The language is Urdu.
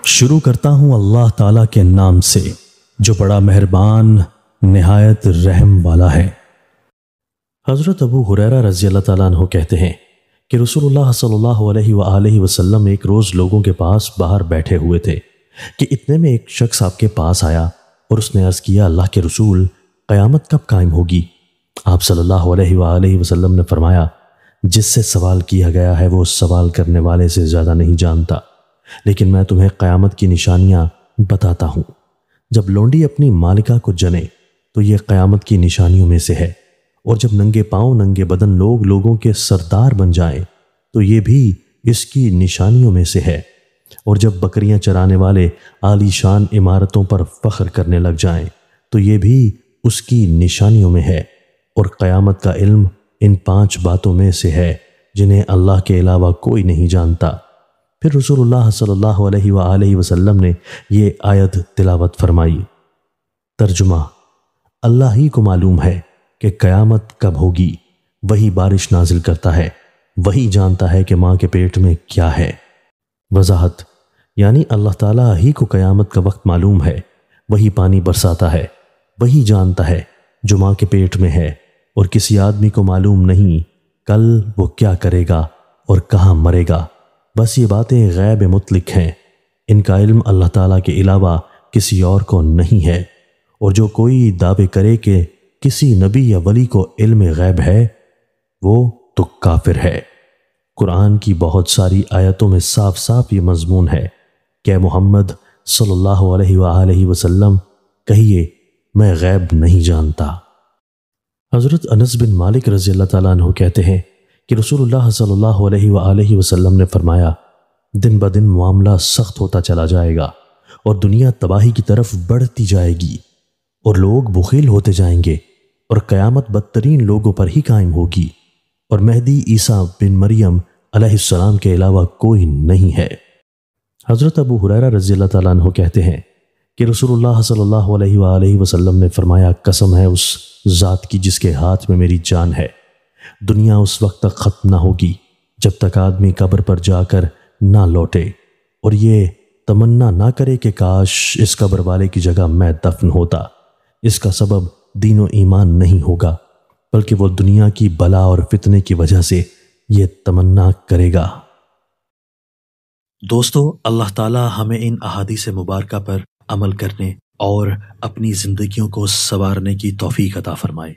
شروع کرتا ہوں اللہ تعالیٰ کے نام سے جو بڑا مہربان نہایت رحم والا ہے۔ حضرت ابو ہریرہ رضی اللہ تعالیٰ عنہ کہتے ہیں کہ رسول اللہ صلی اللہ علیہ وآلہ وسلم ایک روز لوگوں کے پاس باہر بیٹھے ہوئے تھے کہ اتنے میں ایک شخص آپ کے پاس آیا اور اس نے عرض کیا، اللہ کے رسول، قیامت کب قائم ہوگی؟ آپ صلی اللہ علیہ وآلہ وسلم نے فرمایا، جس سے سوال کیا گیا ہے وہ سوال کرنے والے سے زیادہ نہیں جانتا، لیکن میں تمہیں قیامت کی نشانیاں بتاتا ہوں۔ جب لونڈی اپنی مالکہ کو جنے تو یہ قیامت کی نشانیوں میں سے ہے، اور جب ننگے پاؤں ننگے بدن لوگ لوگوں کے سردار بن جائیں تو یہ بھی اس کی نشانیوں میں سے ہے، اور جب بکریاں چرانے والے عالی شان عمارتوں پر فخر کرنے لگ جائیں تو یہ بھی اس کی نشانیوں میں ہے، اور قیامت کا علم ان 5 باتوں میں سے ہے جنہیں اللہ کے علاوہ کوئی نہیں جانتا۔ پھر رسول اللہ صلی اللہ علیہ وآلہ وسلم نے یہ آیت تلاوت فرمائی۔ ترجمہ: اللہ ہی کو معلوم ہے کہ قیامت کب ہوگی، وہی بارش نازل کرتا ہے، وہی جانتا ہے کہ ماں کے پیٹ میں کیا ہے۔ وضاحت: یعنی اللہ تعالیٰ ہی کو قیامت کا وقت معلوم ہے، وہی پانی برساتا ہے، وہی جانتا ہے جو ماں کے پیٹ میں ہے، اور کسی آدمی کو معلوم نہیں کل وہ کیا کرے گا اور کہاں مرے گا۔ بس یہ باتیں غیب مطلق ہیں، ان کا علم اللہ تعالیٰ کے علاوہ کسی اور کو نہیں ہے، اور جو کوئی دعوے کرے کہ کسی نبی یا ولی کو علم غیب ہے وہ تو کافر ہے۔ قرآن کی بہت ساری آیتوں میں صاف صاف یہ مضمون ہے کہ محمد صلی اللہ علیہ وآلہ وسلم کہیے، میں غیب نہیں جانتا۔ حضرت انس بن مالک رضی اللہ تعالیٰ عنہ کہتے ہیں کہ رسول اللہ صلی اللہ علیہ وآلہ وسلم نے فرمایا، دن بدن معاملہ سخت ہوتا چلا جائے گا اور دنیا تباہی کی طرف بڑھتی جائے گی، اور لوگ بخیل ہوتے جائیں گے، اور قیامت بدترین لوگوں پر ہی قائم ہوگی، اور مہدی عیسیٰ بن مریم علیہ السلام کے علاوہ کوئی نہیں ہے۔ حضرت ابو ہریرہ رضی اللہ تعالیٰ عنہ کہتے ہیں کہ رسول اللہ صلی اللہ علیہ وآلہ وسلم نے فرمایا، قسم ہے اس ذات کی جس کے ہاتھ میں میری جان ہے، دنیا اس وقت تک ختم نہ ہوگی جب تک آدمی قبر پر جا کر نہ لوٹے اور یہ تمنا نہ کرے کہ کاش اس قبر والے کی جگہ میں دفن ہوتا۔ اس کا سبب دین و ایمان نہیں ہوگا، بلکہ وہ دنیا کی بلا اور فتنے کی وجہ سے یہ تمنا کرے گا۔ دوستو، اللہ تعالی ہمیں ان احادیث مبارکہ پر عمل کرنے اور اپنی زندگیوں کو سنوارنے کی توفیق عطا فرمائے۔